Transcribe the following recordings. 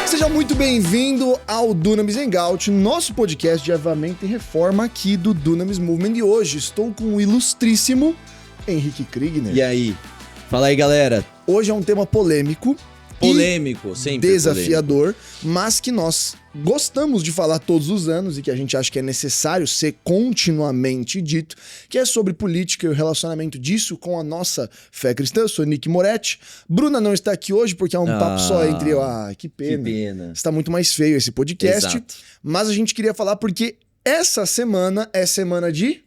Seja muito bem-vindo ao Dunamis Hangout, nosso podcast de avivamento e reforma aqui do Dunamis Movement. E hoje estou com o ilustríssimo Henrique Kriegner. E aí? Fala aí, galera. Hoje é um tema polêmico. Sempre desafiador, polêmico. mas que nós gostamos de falar todos os anos e que a gente acha que é necessário ser continuamente dito, que é sobre política e o relacionamento disso com a nossa fé cristã. Eu sou Nick Moretti. Bruna não está aqui hoje porque é um papo só entre... que pena. Que pena. Está muito mais feio esse podcast. Exato. Mas a gente queria falar porque essa semana é semana de...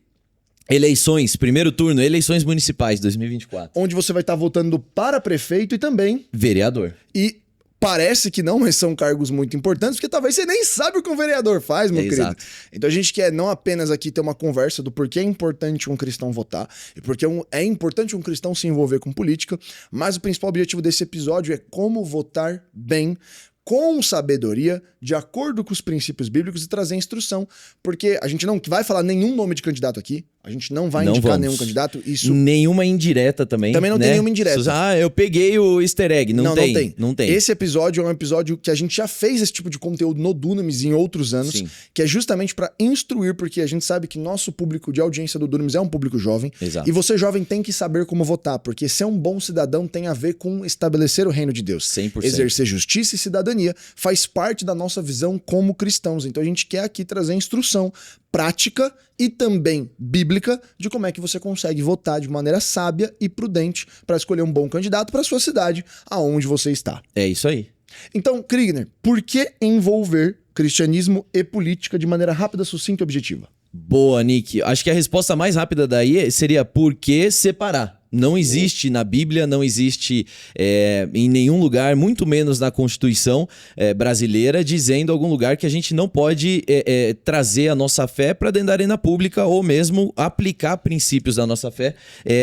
Eleições, primeiro turno, eleições municipais 2024. onde você vai estar votando para prefeito e também... Vereador. E parece que não, mas são cargos muito importantes, porque talvez você nem sabe o que um vereador faz, meu querido. Então a gente quer não apenas aqui ter uma conversa do porquê é importante um cristão votar, e porque é importante um cristão se envolver com política, mas o principal objetivo desse episódio é como votar bem, com sabedoria, de acordo com os princípios bíblicos e trazer instrução, porque a gente não vai falar nenhum nome de candidato aqui, a gente não vai indicar nenhum candidato, isso... Nenhuma indireta também, Também não tem nenhuma indireta. Eu peguei o easter egg, não tem. Esse episódio é um episódio que a gente já fez esse tipo de conteúdo no Dunamis em outros anos, Sim. que é justamente para instruir, porque a gente sabe que nosso público de audiência do Dunamis é um público jovem, Exato. e você jovem tem que saber como votar, porque ser um bom cidadão tem a ver com estabelecer o reino de Deus. 100%. Exercer justiça e cidadania faz parte da nossa visão como cristãos, então a gente quer aqui trazer instrução prática e também bíblica de como é que você consegue votar de maneira sábia e prudente para escolher um bom candidato para sua cidade, aonde você está. É isso aí. Então, Kriegner, por que envolver cristianismo e política de maneira rápida, sucinta e objetiva? Boa, Nick. Acho que a resposta mais rápida daí seria por que separar? Não existe na Bíblia, não existe em nenhum lugar, muito menos na Constituição brasileira, dizendo algum lugar que a gente não pode trazer a nossa fé para dentro da arena pública ou mesmo aplicar princípios da nossa fé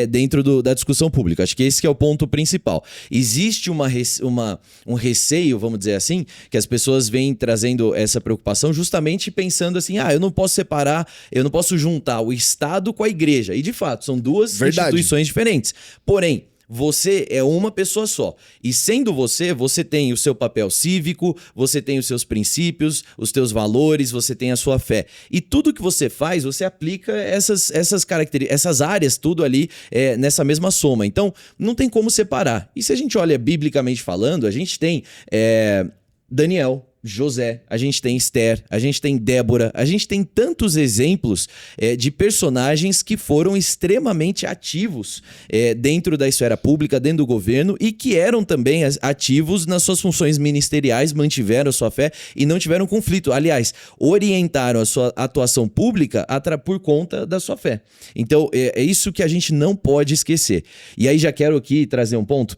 dentro da discussão pública. Acho que esse que é o ponto principal. Existe um receio, vamos dizer assim, que as pessoas vêm trazendo essa preocupação justamente pensando assim, eu não posso separar, eu não posso juntar o Estado com a igreja. E de fato, são duas instituições diferentes. Porém, você é uma pessoa só. E sendo você tem o seu papel cívico, você tem os seus princípios, os teus valores, você tem a sua fé. E tudo que você faz, você aplica essas características, essas áreas, tudo ali nessa mesma soma. Então, não tem como separar. E se a gente olha biblicamente falando, a gente tem Daniel, José, a gente tem Esther, a gente tem Débora, a gente tem tantos exemplos de personagens que foram extremamente ativos dentro da esfera pública, dentro do governo e que eram também ativos nas suas funções ministeriais, mantiveram a sua fé e não tiveram conflito. Aliás, orientaram a sua atuação pública por conta da sua fé. Então, é isso que a gente não pode esquecer. E aí já quero aqui trazer um ponto.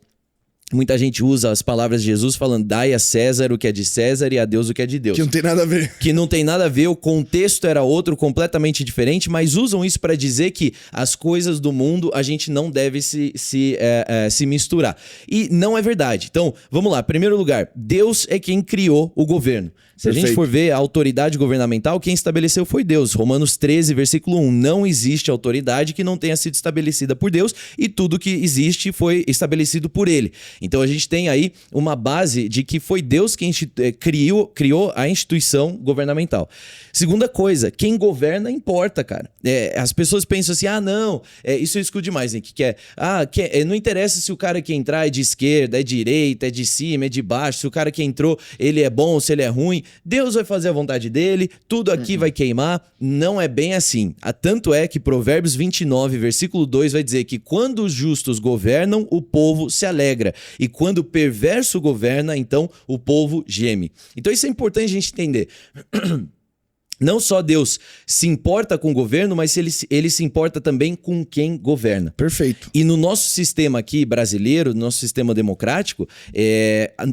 Muita gente usa as palavras de Jesus falando dai a César o que é de César e a Deus o que é de Deus. Que não tem nada a ver. Que não tem nada a ver, o contexto era outro, completamente diferente, mas usam isso para dizer que as coisas do mundo a gente não deve se misturar. E não é verdade. Então, vamos lá. Primeiro lugar, Deus é quem criou o governo. Se a gente for ver a autoridade governamental, quem estabeleceu foi Deus. Romanos 13, versículo 1. Não existe autoridade que não tenha sido estabelecida por Deus e tudo que existe foi estabelecido por Ele. Então a gente tem aí uma base de que foi Deus quem criou a instituição governamental. Segunda coisa, quem governa importa, cara. As pessoas pensam assim, isso eu escuto demais, Nick, não interessa se o cara que entrar é de esquerda, é de direita, é de cima, é de baixo, se o cara que entrou, ele é bom, se ele é ruim, Deus vai fazer a vontade dele, tudo aqui vai queimar. Não é bem assim. Tanto é que Provérbios 29, versículo 2 vai dizer que quando os justos governam, o povo se alegra. E quando o perverso governa, então o povo geme. Então isso é importante a gente entender. Não só Deus se importa com o governo, mas ele se importa também com quem governa. Perfeito. E no nosso sistema aqui brasileiro, no nosso sistema democrático,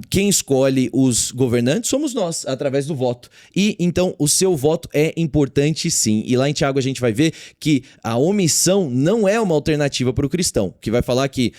quem escolhe os governantes somos nós, através do voto. E então o seu voto é importante sim. E lá em Tiago a gente vai ver que a omissão não é uma alternativa para o cristão. Que vai falar que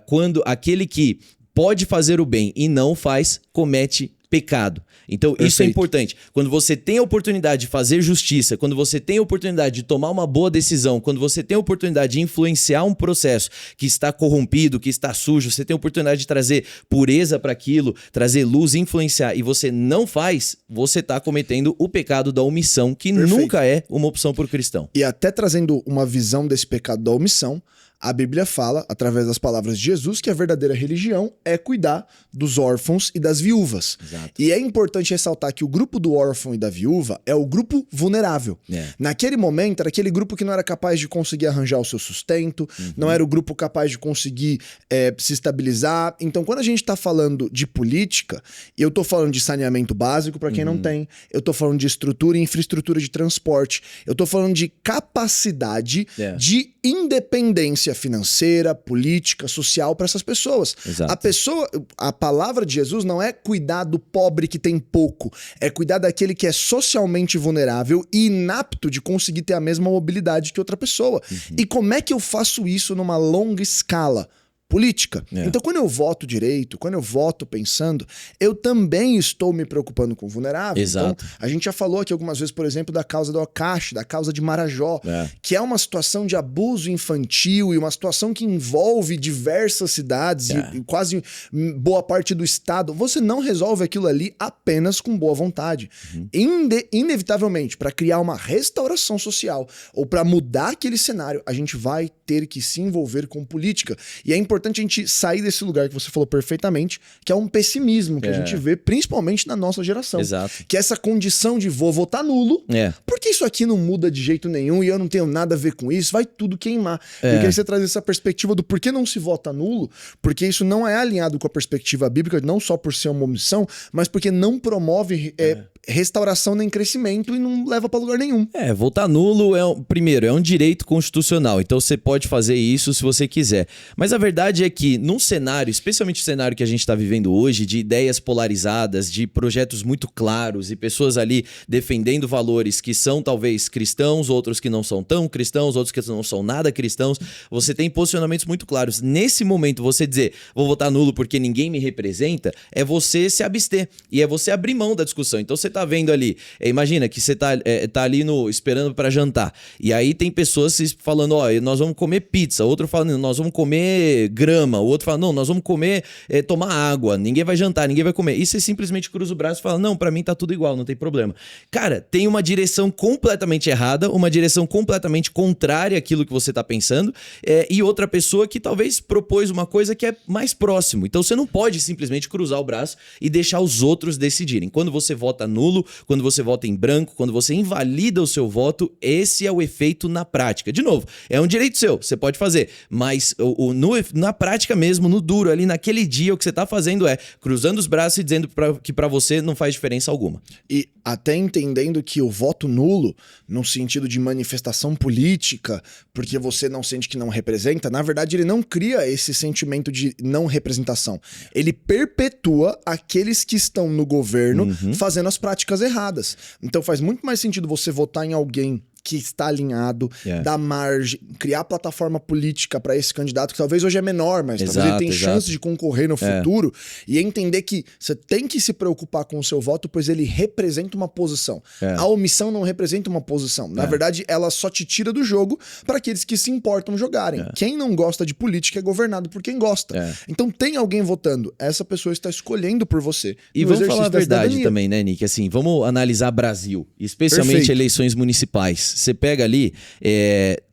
quando aquele que pode fazer o bem e não faz, comete pecado. Então, isso é importante. Quando você tem a oportunidade de fazer justiça, quando você tem a oportunidade de tomar uma boa decisão, quando você tem a oportunidade de influenciar um processo que está corrompido, que está sujo, você tem a oportunidade de trazer pureza para aquilo, trazer luz, influenciar, e você não faz, você está cometendo o pecado da omissão, que nunca é uma opção para o cristão. E até trazendo uma visão desse pecado da omissão, a Bíblia fala, através das palavras de Jesus, que a verdadeira religião é cuidar dos órfãos e das viúvas. Exato. E é importante ressaltar que o grupo do órfão e da viúva é o grupo vulnerável. Naquele momento, era aquele grupo que não era capaz de conseguir arranjar o seu sustento, não era o grupo capaz de conseguir se estabilizar. Então, quando a gente está falando de política, eu estou falando de saneamento básico para quem não tem, eu estou falando de estrutura e infraestrutura de transporte, eu estou falando de capacidade de independência financeira, política, social para essas pessoas. Exato. A palavra de Jesus não é cuidar do pobre que tem pouco, é cuidar daquele que é socialmente vulnerável e inapto de conseguir ter a mesma mobilidade que outra pessoa. E como é que eu faço isso numa longa escala? Política. Então, quando eu voto direito, quando eu voto pensando, eu também estou me preocupando com o vulnerável. Exato. Então, a gente já falou aqui algumas vezes, por exemplo, da causa do Ocaxe, da causa de Marajó, que é uma situação de abuso infantil e uma situação que envolve diversas cidades e quase boa parte do estado. Você não resolve aquilo ali apenas com boa vontade. Inevitavelmente, para criar uma restauração social ou para mudar aquele cenário, a gente vai ter que se envolver com política. E é importante a gente sair desse lugar que você falou perfeitamente, que é um pessimismo que a gente vê principalmente na nossa geração. Exato. Que é essa condição de vou votar nulo, porque isso aqui não muda de jeito nenhum e eu não tenho nada a ver com isso, vai tudo queimar. Eu queria que você trazer essa perspectiva do porquê não se vota nulo, porque isso não é alinhado com a perspectiva bíblica, não só por ser uma omissão, mas porque não promove restauração nem crescimento e não leva para lugar nenhum. Votar nulo primeiro, é um direito constitucional, então você pode fazer isso se você quiser. Mas a verdade é que num cenário, especialmente o cenário que a gente está vivendo hoje, de ideias polarizadas, de projetos muito claros e pessoas ali defendendo valores que são talvez cristãos, outros que não são tão cristãos, outros que não são nada cristãos, você tem posicionamentos muito claros. Nesse momento, você dizer, vou votar nulo porque ninguém me representa, é você se abster e é você abrir mão da discussão. Então você tá vendo ali, imagina que você tá ali esperando para jantar, e aí tem pessoas falando, nós vamos comer pizza, outro falando, nós vamos comer grama, o outro fala, não, nós vamos comer, tomar água, ninguém vai jantar, ninguém vai comer. E você simplesmente cruza o braço e fala, não, pra mim tá tudo igual, não tem problema. Cara, tem uma direção completamente errada, uma direção completamente contrária àquilo que você tá pensando, e outra pessoa que talvez propôs uma coisa que é mais próximo. Então você não pode simplesmente cruzar o braço e deixar os outros decidirem. Quando você vota nulo, quando você vota em branco, quando você invalida o seu voto, esse é o efeito na prática. De novo, é um direito seu, você pode fazer, mas na prática mesmo, no duro, ali naquele dia, o que você tá fazendo é cruzando os braços e dizendo que pra você não faz diferença alguma. E até entendendo que o voto nulo, no sentido de manifestação política, porque você não sente que não representa, na verdade ele não cria esse sentimento de não representação. Ele perpetua aqueles que estão no governo fazendo as práticas erradas. Então faz muito mais sentido você votar em alguém que está alinhado, dar margem, criar plataforma política para esse candidato, que talvez hoje é menor, mas talvez ele tenha chance de concorrer no futuro, e entender que você tem que se preocupar com o seu voto, pois ele representa uma posição. A omissão não representa uma posição. Na verdade, ela só te tira do jogo para aqueles que se importam jogarem. Quem não gosta de política é governado por quem gosta. Então tem alguém votando, essa pessoa está escolhendo por você. E vamos falar a verdade também, né, Nick? Assim, vamos analisar Brasil, especialmente eleições municipais. Você pega ali,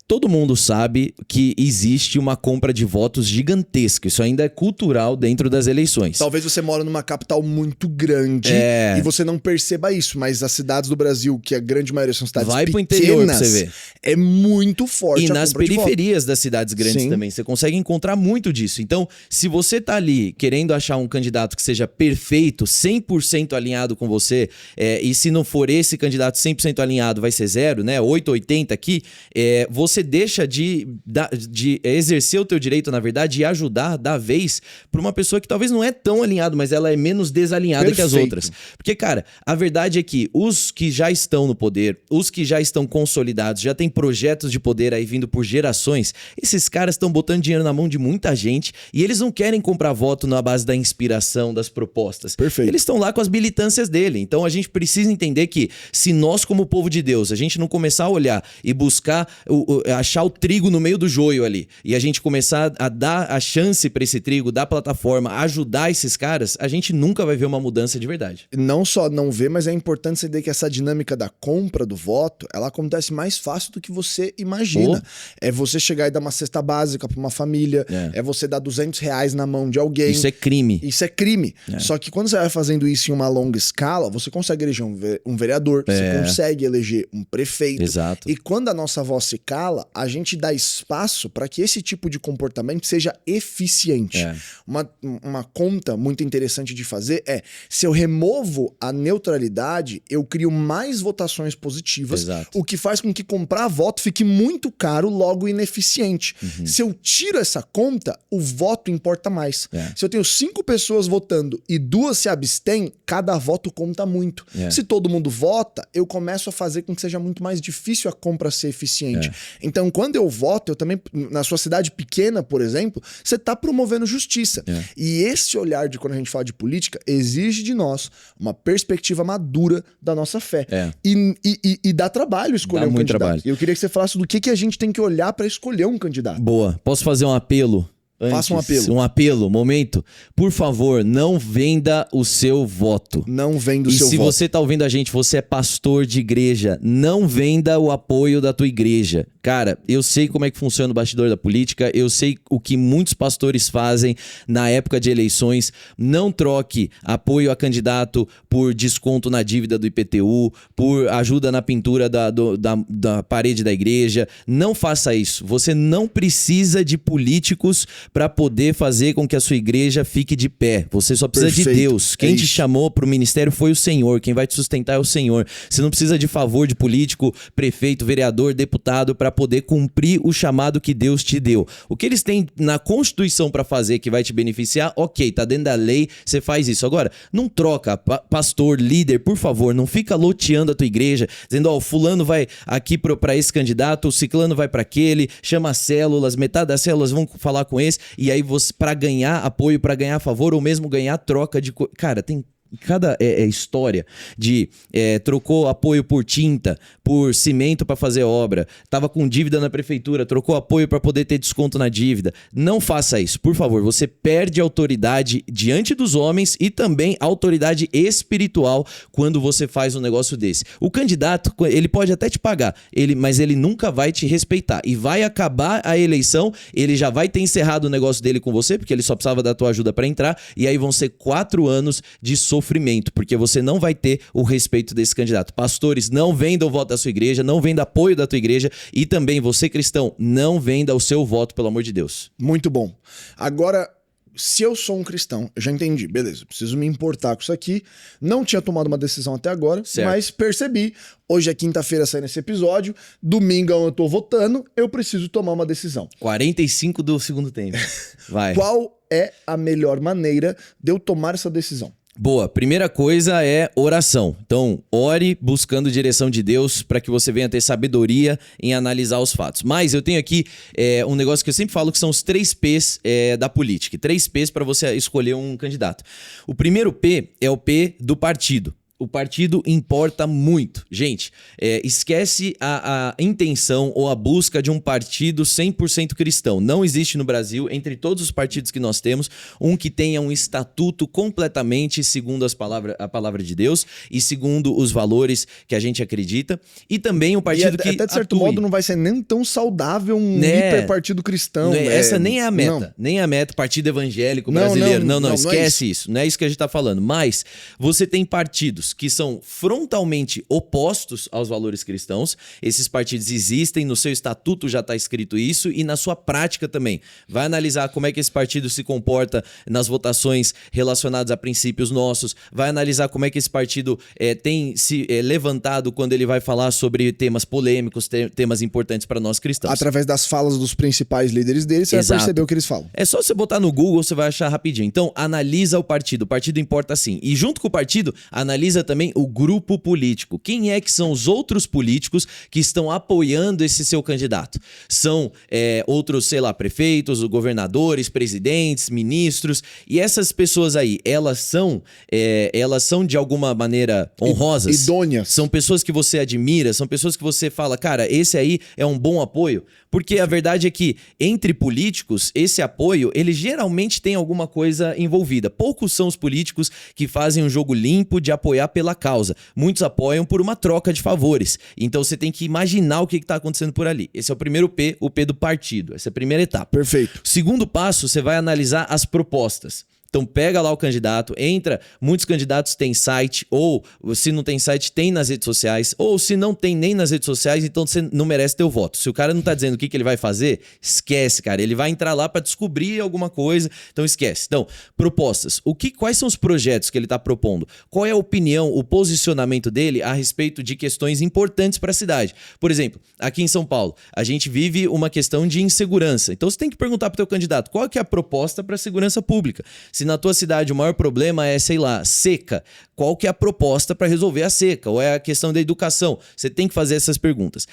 todo mundo sabe que existe uma compra de votos gigantesca. Isso ainda é cultural dentro das eleições. Talvez você mora numa capital muito grande e você não perceba isso, mas as cidades do Brasil, que a grande maioria são cidades pequenas, pro interior pra você ver. É muito forte. E nas periferias das cidades grandes também, você consegue encontrar muito disso. Então, se você tá ali querendo achar um candidato que seja perfeito, 100% alinhado com você, e se não for esse candidato 100% alinhado, vai ser 0, né? 880 aqui, você você deixa de exercer o teu direito, na verdade, e ajudar, dar vez para uma pessoa que talvez não é tão alinhada, mas ela é menos desalinhada que as outras. Porque, cara, a verdade é que os que já estão no poder, os que já estão consolidados, já têm projetos de poder aí vindo por gerações, esses caras estão botando dinheiro na mão de muita gente e eles não querem comprar voto na base da inspiração, das propostas. Perfeito. Eles estão lá com as militâncias dele. Então a gente precisa entender que se nós, como povo de Deus, a gente não começar a olhar e buscar achar o trigo no meio do joio ali, e a gente começar a dar a chance para esse trigo, dar plataforma, ajudar esses caras, a gente nunca vai ver uma mudança de verdade. Não só não ver, mas é importante você entender que essa dinâmica da compra do voto, ela acontece mais fácil do que você imagina. É você chegar e dar uma cesta básica para uma família, é você dar R$200 na mão de alguém. Isso é crime. Isso é crime. Só que quando você vai fazendo isso em uma longa escala, você consegue eleger um vereador, você consegue eleger um prefeito. Exato. E quando a nossa voz se cala, a gente dá espaço para que esse tipo de comportamento seja eficiente. Uma conta muito interessante de fazer é, se eu removo a neutralidade, eu crio mais votações positivas, o que faz com que comprar voto fique muito caro, logo ineficiente. Se eu tiro essa conta, o voto importa mais. Se eu tenho 5 pessoas votando e 2 se abstêm, cada voto conta muito. Se todo mundo vota, eu começo a fazer com que seja muito mais difícil a compra ser eficiente. Então, quando eu voto, eu também, na sua cidade pequena, por exemplo, você está promovendo justiça. E esse olhar de quando a gente fala de política exige de nós uma perspectiva madura da nossa fé. E dá trabalho escolher um candidato. Trabalho. E eu queria que você falasse do que a gente tem que olhar para escolher um candidato. Boa. Posso fazer um apelo? Faça um apelo. Um apelo, momento. Por favor, não venda o seu voto. Não venda o seu voto. E se você tá ouvindo a gente, você é pastor de igreja, não venda o apoio da tua igreja. Cara, eu sei como é que funciona o bastidor da política, eu sei o que muitos pastores fazem na época de eleições. Não troque apoio a candidato por desconto na dívida do IPTU, por ajuda na pintura da parede da igreja. Não faça isso. Você não precisa de políticos para poder fazer com que a sua igreja fique de pé. Você só precisa de Deus. Quem te chamou para o ministério foi o Senhor. Quem vai te sustentar é o Senhor. Você não precisa de favor de político, prefeito, vereador, deputado para poder cumprir o chamado que Deus te deu. O que eles têm na Constituição para fazer que vai te beneficiar, ok, tá dentro da lei, você faz isso. Agora, não troca pastor, líder, por favor, não fica loteando a tua igreja, dizendo, ó, fulano vai aqui para esse candidato, o ciclano vai para aquele, chama as células, metade das células vão falar com esse, e aí você, para ganhar apoio, para ganhar favor, ou mesmo ganhar troca de... Cara, tem cada história de trocou apoio por tinta, por cimento para fazer obra, tava com dívida na prefeitura, trocou apoio para poder ter desconto na dívida. Não faça isso, por favor. Você perde autoridade diante dos homens e também autoridade espiritual quando você faz um negócio desse. O candidato, ele pode até te pagar, mas ele nunca vai te respeitar e vai acabar a eleição, ele já vai ter encerrado o negócio dele com você, porque ele só precisava da tua ajuda para entrar, e aí vão ser 4 anos de sofrimento, porque você não vai ter o respeito desse candidato. Pastores, não vendam o voto da sua igreja, não venda apoio da tua igreja, e também você, cristão, não venda o seu voto, pelo amor de Deus. Muito bom. Agora, se eu sou um cristão, eu já entendi, beleza, preciso me importar com isso aqui, não tinha tomado uma decisão até agora, mas percebi, hoje é quinta-feira saindo esse episódio, domingo eu tô votando, eu preciso tomar uma decisão. 45 do segundo tempo. Vai. Qual é a melhor maneira de eu tomar essa decisão? Boa, primeira coisa é oração. Então, ore buscando direção de Deus para que você venha ter sabedoria em analisar os fatos. Mas eu tenho aqui um negócio que eu sempre falo que são os 3 P's da política. 3 P's para você escolher um candidato. O primeiro P é o P do partido. O partido importa muito. Gente, esquece a intenção ou a busca de um partido 100% cristão. Não existe no Brasil, entre todos os partidos que nós temos, um que tenha um estatuto completamente segundo a palavra de Deus e segundo os valores que a gente acredita. E também um partido que até de certo modo não vai ser nem tão saudável um hiperpartido cristão. Essa nem é a meta. Não. Nem é a meta, partido evangélico brasileiro. Não, esquece isso. Não é isso que a gente está falando. Mas você tem partidos que são frontalmente opostos aos valores cristãos. Esses partidos existem, no seu estatuto já está escrito isso e na sua prática também. Vai analisar como é que esse partido se comporta nas votações relacionadas a princípios nossos, vai analisar como é que esse partido tem se levantado quando ele vai falar sobre temas polêmicos, temas importantes para nós cristãos. Através das falas dos principais líderes deles, você vai perceber o que eles falam. É só você botar no Google, você vai achar rapidinho. Então, analisa o partido importa sim. E junto com o partido, analisa também o grupo político. Quem é que são os outros políticos que estão apoiando esse seu candidato? São outros, sei lá, prefeitos, governadores, presidentes, ministros. E essas pessoas aí, elas são de alguma maneira honrosas? Idôneas. São pessoas que você admira? São pessoas que você fala, cara, esse aí é um bom apoio? Porque a verdade é que entre políticos, esse apoio, ele geralmente tem alguma coisa envolvida. Poucos são os políticos que fazem um jogo limpo de apoiar pela causa. Muitos apoiam por uma troca de favores. Então você tem que imaginar o que está acontecendo por ali. Esse é o primeiro P, o P do partido. Essa é a primeira etapa. Perfeito. Segundo passo, você vai analisar as propostas. Então pega lá o candidato, entra, muitos candidatos têm site, ou se não tem site, tem nas redes sociais, ou se não tem nem nas redes sociais, então você não merece teu voto. Se o cara não tá dizendo o que ele vai fazer, esquece, cara. Ele vai entrar lá para descobrir alguma coisa, então esquece. Então, propostas. Quais são os projetos que ele tá propondo? Qual é a opinião, o posicionamento dele a respeito de questões importantes para a cidade? Por exemplo, aqui em São Paulo, a gente vive uma questão de insegurança. Então você tem que perguntar pro teu candidato, qual que é a proposta para a segurança pública? Se na tua cidade o maior problema é, sei lá, seca, qual que é a proposta para resolver a seca? Ou é a questão da educação? Você tem que fazer essas perguntas.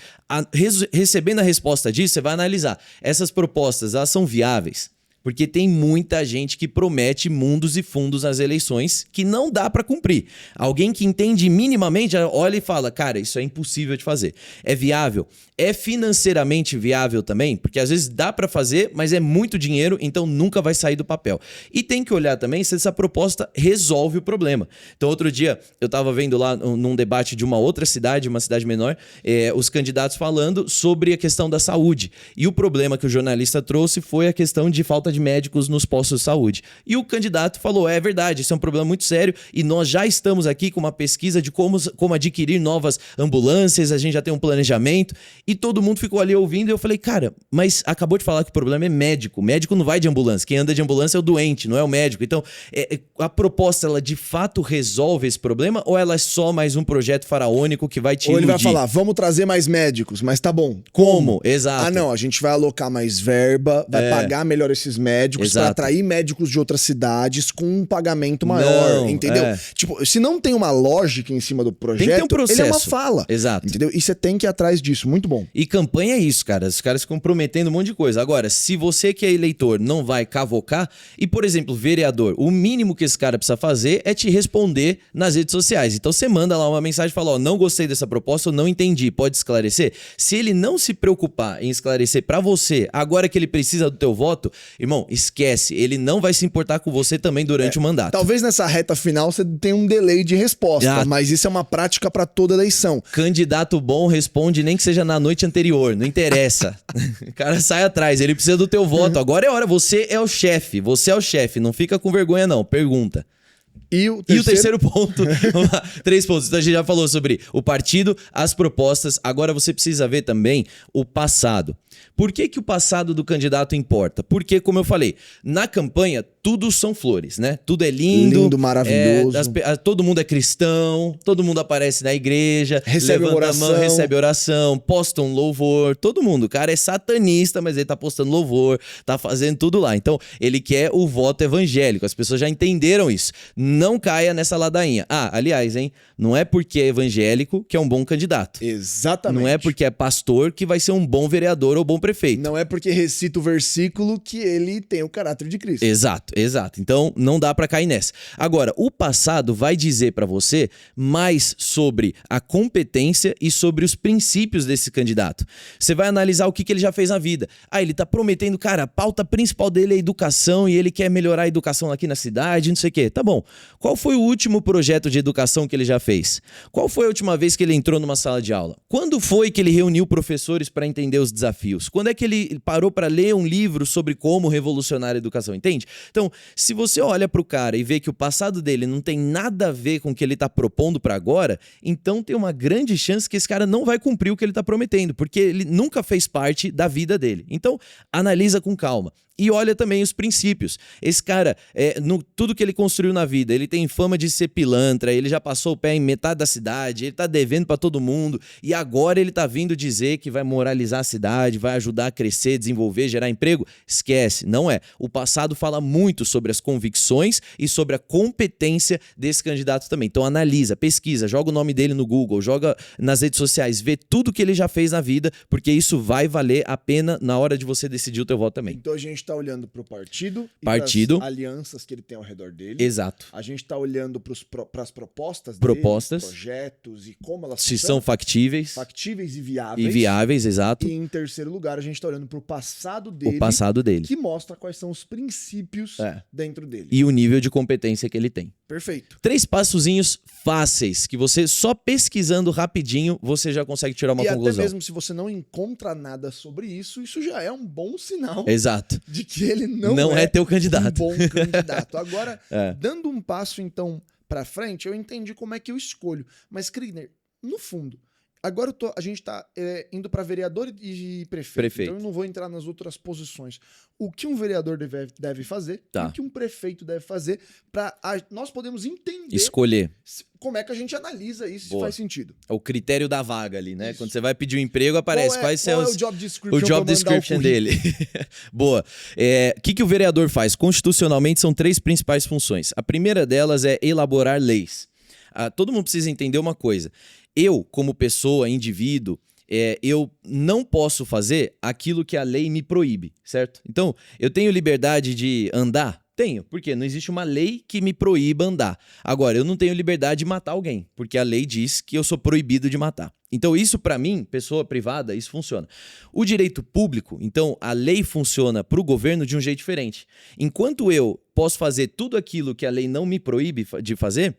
Recebendo a resposta disso, você vai analisar. Essas propostas, elas são viáveis? Porque tem muita gente que promete mundos e fundos nas eleições que não dá para cumprir. Alguém que entende minimamente olha e fala, cara, isso é impossível de fazer. É viável? É financeiramente viável também? Porque às vezes dá para fazer, mas é muito dinheiro, então nunca vai sair do papel. E tem que olhar também se essa proposta resolve o problema. Então outro dia eu estava vendo lá num debate de uma outra cidade, uma cidade menor, os candidatos falando sobre a questão da saúde. E o problema que o jornalista trouxe foi a questão de falta de médicos nos postos de saúde. E o candidato falou, é verdade, isso é um problema muito sério e nós já estamos aqui com uma pesquisa de como adquirir novas ambulâncias, a gente já tem um planejamento e todo mundo ficou ali ouvindo e eu falei, cara, mas acabou de falar que o problema é médico. O médico não vai de ambulância, quem anda de ambulância é o doente, não é o médico. Então, a proposta, ela de fato resolve esse problema ou ela é só mais um projeto faraônico que vai te iludir? Ou ele vai falar, vamos trazer mais médicos, mas tá bom. Como? Exato. Ah, não, a gente vai alocar mais verba, vai pagar melhor esses médicos para atrair médicos de outras cidades com um pagamento maior, entendeu? Tipo, se não tem uma lógica em cima do projeto, tem que ter um processo. Ele é uma fala. Exato. Entendeu? E você tem que ir atrás disso, muito bom. E campanha é isso, cara. Os caras ficam prometendo um monte de coisa. Agora, se você que é eleitor não vai cavocar, e por exemplo, vereador, o mínimo que esse cara precisa fazer é te responder nas redes sociais. Então você manda lá uma mensagem e fala, ó, não gostei dessa proposta, eu não entendi, pode esclarecer? Se ele não se preocupar em esclarecer pra você, agora que ele precisa do teu voto, irmão, esquece, ele não vai se importar com você também durante o mandato. Talvez nessa reta final você tenha um delay de resposta, mas isso é uma prática pra toda eleição. Candidato bom responde nem que seja na noite anterior, não interessa. O cara sai atrás, ele precisa do teu voto. Agora é hora, você é o chefe, não fica com vergonha não, pergunta. E o terceiro ponto, 3 pontos. Então a gente já falou sobre o partido, as propostas, agora você precisa ver também o passado. Por que o passado do candidato importa? Porque, como eu falei, na campanha tudo são flores, né? Tudo é lindo. Lindo, maravilhoso. Todo mundo é cristão, todo mundo aparece na igreja, levanta a mão, recebe oração, posta um louvor. Todo mundo, o cara é satanista, mas ele tá postando louvor, tá fazendo tudo lá. Então, ele quer o voto evangélico. As pessoas já entenderam isso. Não caia nessa ladainha. Ah, aliás, hein? Não é porque é evangélico que é um bom candidato. Exatamente. Não é porque é pastor que vai ser um bom vereador ou bom prefeito. Não é porque recita o versículo que ele tem o caráter de Cristo. Exato. Então, não dá pra cair nessa. Agora, o passado vai dizer pra você mais sobre a competência e sobre os princípios desse candidato. Você vai analisar o que ele já fez na vida. Ah, ele tá prometendo, cara, a pauta principal dele é educação e ele quer melhorar a educação aqui na cidade, não sei o quê. Tá bom. Qual foi o último projeto de educação que ele já fez? Qual foi a última vez que ele entrou numa sala de aula? Quando foi que ele reuniu professores para entender os desafios? Quando é que ele parou para ler um livro sobre como revolucionar a educação? Entende? Então, Então, se você olha pro cara e vê que o passado dele não tem nada a ver com o que ele tá propondo para agora, então tem uma grande chance que esse cara não vai cumprir o que ele tá prometendo, porque ele nunca fez parte da vida dele. Então, analisa com calma. E olha também os princípios. Esse cara, tudo que ele construiu na vida, ele tem fama de ser pilantra, ele já passou o pé em metade da cidade, ele tá devendo para todo mundo, e agora ele tá vindo dizer que vai moralizar a cidade, vai ajudar a crescer, desenvolver, gerar emprego. Esquece, não é. O passado fala muito sobre as convicções e sobre a competência desse candidato também. Então analisa, pesquisa, joga o nome dele no Google, joga nas redes sociais, vê tudo que ele já fez na vida, porque isso vai valer a pena na hora de você decidir o teu voto também. Então a gente tá olhando pro partido e partido, as alianças que ele tem ao redor dele. Exato. A gente tá olhando pras propostas dele, projetos e como elas se são factíveis e viáveis. E viáveis, exato. E em terceiro lugar, a gente tá olhando pro passado dele. O passado dele. Que mostra quais são os princípios dentro dele. E o nível de competência que ele tem. Perfeito. 3 passozinhos fáceis, que você só pesquisando rapidinho, você já consegue tirar uma conclusão. E até mesmo se você não encontra nada sobre isso, isso já é um bom sinal. Exato. De que ele não é teu candidato. Um bom candidato. Agora, dando um passo então pra frente, eu entendi como é que eu escolho. Mas, Kriegner, no fundo, agora a gente tá indo para vereador e prefeito. Então eu não vou entrar nas outras posições. O que um vereador deve fazer, o que um prefeito deve fazer, para nós podemos entender. Escolher. Como é que a gente analisa isso, se faz sentido. É o critério da vaga ali, né? Isso. Quando você vai pedir um emprego, aparece quais são o job description, o job description dele. Boa. O que o vereador faz? Constitucionalmente são 3 principais funções. A primeira delas é elaborar leis. Todo mundo precisa entender uma coisa. Eu, como pessoa, indivíduo, eu não posso fazer aquilo que a lei me proíbe, certo? Então, eu tenho liberdade de andar? Tenho, porque não existe uma lei que me proíba andar. Agora, eu não tenho liberdade de matar alguém, porque a lei diz que eu sou proibido de matar. Então, isso para mim, pessoa privada, isso funciona. O direito público, então, a lei funciona para o governo de um jeito diferente. Enquanto eu posso fazer tudo aquilo que a lei não me proíbe de fazer,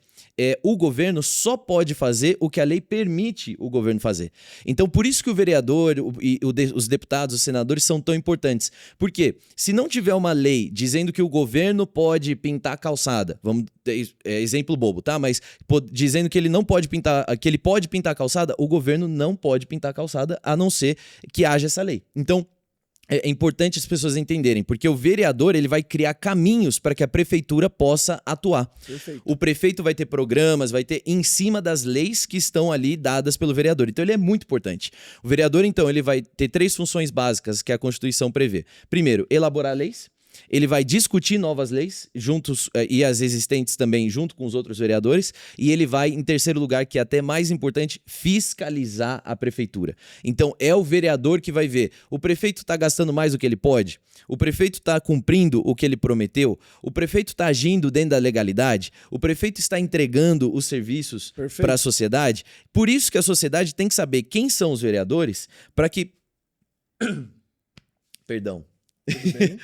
o governo só pode fazer o que a lei permite o governo fazer. Então, por isso que o vereador e os deputados, os senadores são tão importantes. Porque se não tiver uma lei dizendo que o governo pode pintar a calçada, vamos exemplo bobo, tá? Mas dizendo que ele não pode pintar, que ele pode pintar a calçada, o governo não pode pintar a calçada, a não ser que haja essa lei. Então, é importante as pessoas entenderem, porque o vereador ele vai criar caminhos para que a prefeitura possa atuar. Perfeito. O prefeito vai ter programas, vai ter em cima das leis que estão ali dadas pelo vereador. Então ele é muito importante. O vereador, então, ele vai ter 3 funções básicas que a Constituição prevê. Primeiro, elaborar leis. Ele vai discutir novas leis juntos e as existentes também junto com os outros vereadores, e ele vai, em terceiro lugar, que é até mais importante, fiscalizar a prefeitura. Então é o vereador que vai ver, o prefeito está gastando mais do que ele pode? O prefeito está cumprindo o que ele prometeu? O prefeito está agindo dentro da legalidade? O prefeito está entregando os serviços para a sociedade? Por isso que a sociedade tem que saber quem são os vereadores para que... Perdão.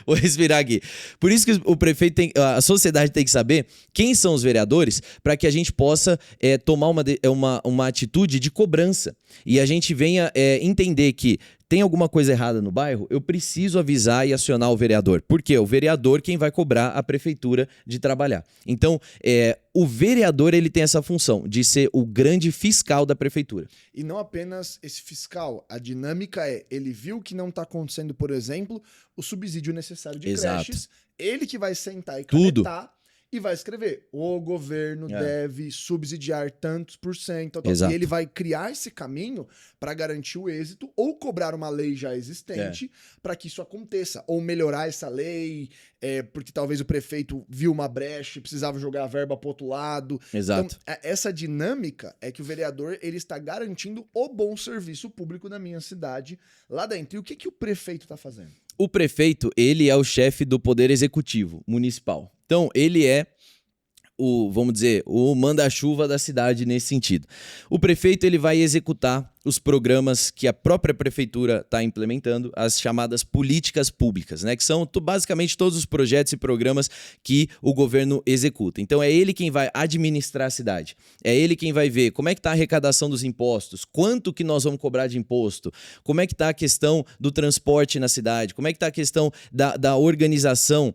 Vou respirar aqui. Por isso que o prefeito a sociedade tem que saber quem são os vereadores para que a gente possa tomar uma atitude de cobrança e a gente venha entender que tem alguma coisa errada no bairro, eu preciso avisar e acionar o vereador. Porque é o vereador quem vai cobrar a prefeitura de trabalhar. Então, o vereador ele tem essa função de ser o grande fiscal da prefeitura. E não apenas esse fiscal. A dinâmica ele viu que não está acontecendo, por exemplo, o subsídio necessário de creches. Ele que vai sentar e canetar e vai escrever: o governo deve subsidiar tantos por cento. E ele vai criar esse caminho para garantir o êxito ou cobrar uma lei já existente para que isso aconteça. Ou melhorar essa lei, porque talvez o prefeito viu uma brecha e precisava jogar a verba para outro lado. Exato. Então, essa dinâmica é que o vereador ele está garantindo o bom serviço público da minha cidade lá dentro. E o que o prefeito está fazendo? O prefeito, ele é o chefe do poder executivo municipal. Então, ele é vamos dizer, o manda-chuva da cidade nesse sentido. O prefeito ele vai executar os programas que a própria prefeitura está implementando, as chamadas políticas públicas, né? Que são basicamente todos os projetos e programas que o governo executa. Então é ele quem vai administrar a cidade, é ele quem vai ver como é que está a arrecadação dos impostos, quanto que nós vamos cobrar de imposto, como é que está a questão do transporte na cidade, como é que está a questão da organização,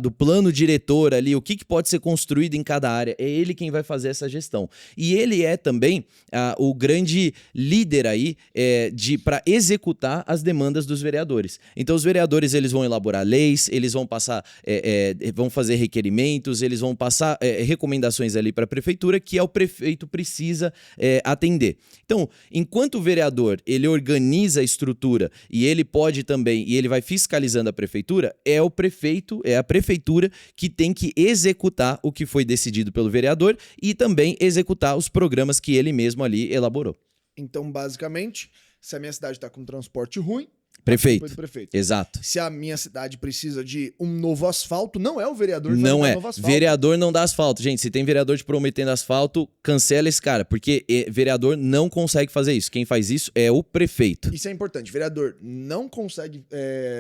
do plano diretor ali, o que pode ser construído em cada área. É ele quem vai fazer essa gestão. E ele é também o grande líder aí para executar as demandas dos vereadores. Então os vereadores eles vão elaborar leis, eles vão passar, vão fazer requerimentos, eles vão passar recomendações ali para a prefeitura que o prefeito precisa atender. Então, enquanto o vereador ele organiza a estrutura e ele pode também, e ele vai fiscalizando a prefeitura, é o prefeito, é a prefeitura que tem que executar o que foi decidido pelo vereador e também executar os programas que ele mesmo ali elaborou. Então, basicamente, se a minha cidade está com transporte ruim, prefeito. Prefeito. Exato. Se a minha cidade precisa de um novo asfalto, não é o vereador que não vai dar novo asfalto. Vereador não dá asfalto. Gente, se tem vereador te prometendo asfalto, cancela esse cara, porque vereador não consegue fazer isso. Quem faz isso é o prefeito. Isso é importante. Vereador não consegue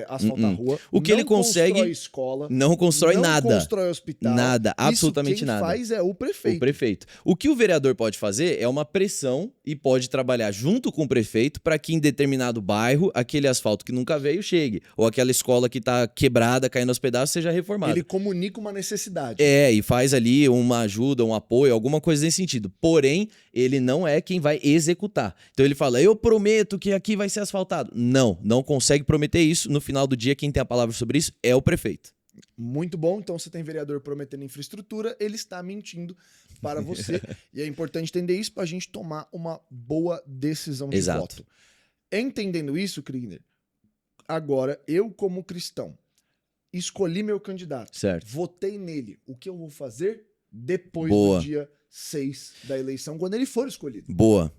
asfaltar a rua. O que ele consegue... Não constrói escola. Não constrói nada. Não constrói hospital. Nada, absolutamente nada. Quem faz é o prefeito. O prefeito. O que o vereador pode fazer é uma pressão e pode trabalhar junto com o prefeito para que em determinado bairro, aquele asfalto que nunca veio chegue. Ou aquela escola que tá quebrada, caindo aos pedaços, seja reformada. Ele comunica uma necessidade. E faz ali uma ajuda, um apoio, alguma coisa nesse sentido. Porém, ele não é quem vai executar. Então ele fala, eu prometo que aqui vai ser asfaltado. Não consegue prometer isso. No final do dia, quem tem a palavra sobre isso é o prefeito. Muito bom. Então, você tem vereador prometendo infraestrutura, ele está mentindo para você. E é importante entender isso para a gente tomar uma boa decisão de voto. Entendendo isso, Kriegner, agora, eu como cristão, escolhi meu candidato, certo. Votei nele. O que eu vou fazer depois do dia 6 da eleição, quando ele for escolhido? Boa.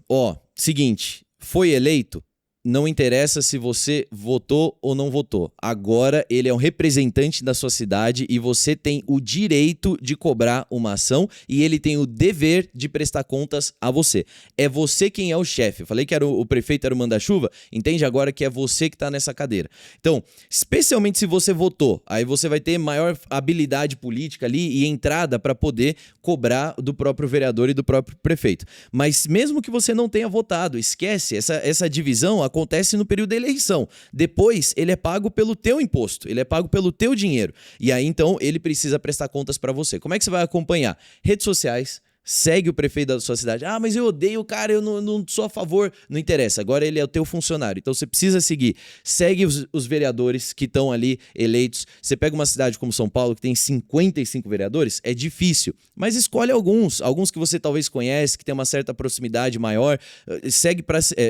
Seguinte, foi eleito? Não interessa se você votou ou não votou. Agora ele é um representante da sua cidade e você tem o direito de cobrar uma ação e ele tem o dever de prestar contas a você. É você quem é o chefe. Eu falei que o prefeito era o manda-chuva, entende agora que é você que está nessa cadeira. Então, especialmente se você votou, aí você vai ter maior habilidade política ali e entrada para poder cobrar do próprio vereador e do próprio prefeito. Mas mesmo que você não tenha votado, esquece, essa divisão acontece no período da eleição. Depois, ele é pago pelo teu imposto, ele é pago pelo teu dinheiro. E aí, então, ele precisa prestar contas para você. Como é que você vai acompanhar? Redes sociais, segue o prefeito da sua cidade. Ah, mas eu odeio o cara, eu não sou a favor. Não interessa, agora ele é o teu funcionário. Então você precisa seguir. Segue os vereadores que estão ali eleitos. Você pega uma cidade como São Paulo, que tem 55 vereadores, é difícil. Mas escolhe alguns que você talvez conhece, que tem uma certa proximidade maior.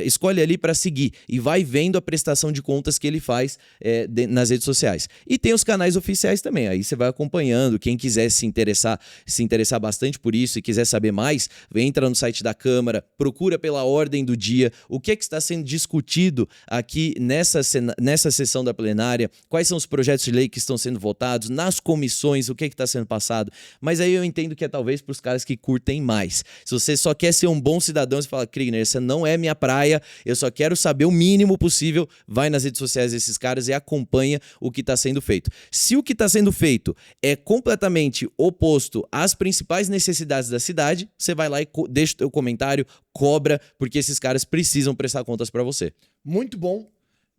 Escolhe ali para seguir e vai vendo a prestação de contas que ele faz nas redes sociais. E tem os canais oficiais também. Aí você vai acompanhando. Quem quiser se interessar bastante por isso e quiser saber mais, entra no site da Câmara, procura pela ordem do dia, o que está sendo discutido aqui nessa sessão da plenária, quais são os projetos de lei que estão sendo votados, nas comissões, o que está sendo passado. Mas aí eu entendo que é talvez para os caras que curtem mais. Se você só quer ser um bom cidadão, você fala, Kriegner, essa não é minha praia, eu só quero saber o mínimo possível, vai nas redes sociais desses caras e acompanha o que está sendo feito. Se o que está sendo feito é completamente oposto às principais necessidades da cidade, você vai lá e deixa o teu comentário, cobra, porque esses caras precisam prestar contas para você. Muito bom.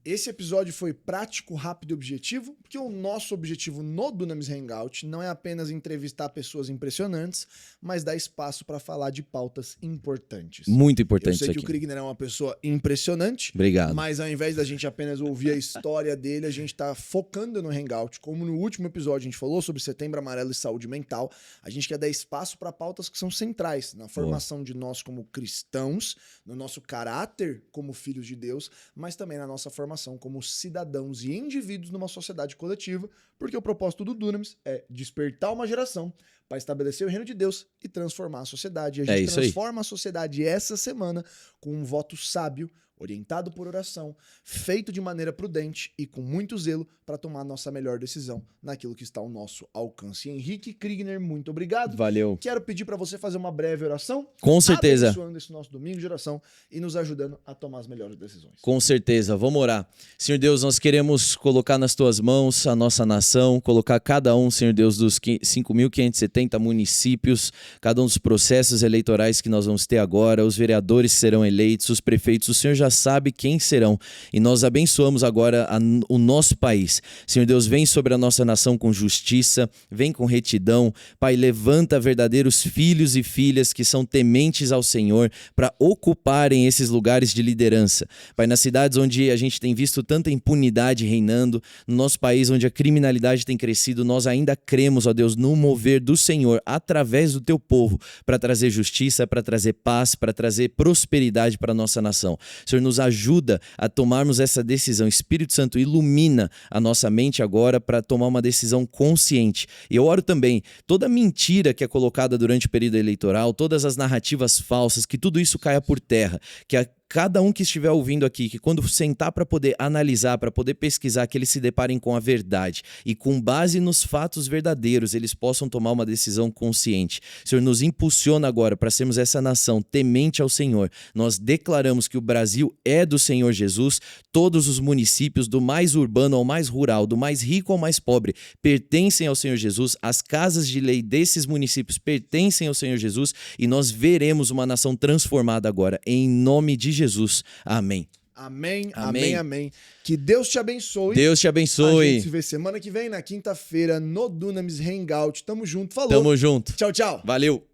Esse episódio foi prático, rápido e objetivo, porque o nosso objetivo no Dunamis Hangout não é apenas entrevistar pessoas impressionantes, mas dar espaço para falar de pautas importantes. Muito importante isso aqui. Eu sei que o Kriegner é uma pessoa impressionante. Obrigado. Mas ao invés da gente apenas ouvir a história dele, a gente está focando no Hangout. Como no último episódio a gente falou sobre Setembro Amarelo e saúde mental, a gente quer dar espaço para pautas que são centrais na formação de nós como cristãos, no nosso caráter como filhos de Deus, mas também na nossa formação como cidadãos e indivíduos numa sociedade coletiva, porque o propósito do Dunamis é despertar uma geração para estabelecer o reino de Deus e transformar a sociedade. E a gente transforma a sociedade essa semana com um voto sábio, orientado por oração, feito de maneira prudente e com muito zelo para tomar a nossa melhor decisão naquilo que está ao nosso alcance. Henrique Kriegner, muito obrigado. Valeu. Quero pedir para você fazer uma breve oração. Com certeza. Abençoando esse nosso domingo de oração e nos ajudando a tomar as melhores decisões. Com certeza. Vamos orar. Senhor Deus, nós queremos colocar nas tuas mãos a nossa nação, colocar cada um, Senhor Deus, dos 5.570 municípios, cada um dos processos eleitorais que nós vamos ter agora, os vereadores que serão eleitos, os prefeitos, o Senhor já sabe quem serão. E nós abençoamos agora o nosso país. Senhor Deus, vem sobre a nossa nação com justiça, vem com retidão. Pai, levanta verdadeiros filhos e filhas que são tementes ao Senhor para ocuparem esses lugares de liderança. Pai, nas cidades onde a gente tem visto tanta impunidade reinando, no nosso país onde a criminalidade tem crescido, nós ainda cremos, ó Deus, no mover do Senhor através do teu povo para trazer justiça, para trazer paz, para trazer prosperidade para a nossa nação. Senhor, nos ajuda a tomarmos essa decisão. Espírito Santo, ilumina a nossa mente agora para tomar uma decisão consciente. E eu oro também, toda mentira que é colocada durante o período eleitoral, todas as narrativas falsas, que tudo isso caia por terra, que cada um que estiver ouvindo aqui, que quando sentar para poder analisar, para poder pesquisar, que eles se deparem com a verdade e com base nos fatos verdadeiros, eles possam tomar uma decisão consciente. Senhor, nos impulsiona agora para sermos essa nação temente ao Senhor. Nós declaramos que o Brasil é do Senhor Jesus, todos os municípios, do mais urbano ao mais rural, do mais rico ao mais pobre, pertencem ao Senhor Jesus, as casas de lei desses municípios pertencem ao Senhor Jesus e nós veremos uma nação transformada agora, em nome de Jesus. Amém. Amém, Amém. amém, amém. Que Deus te abençoe. Deus te A abençoe. gente se vê semana que vem, na quinta-feira, no Dunamis Hangout. Tamo junto, falou. Tamo junto. Tchau, tchau. Valeu.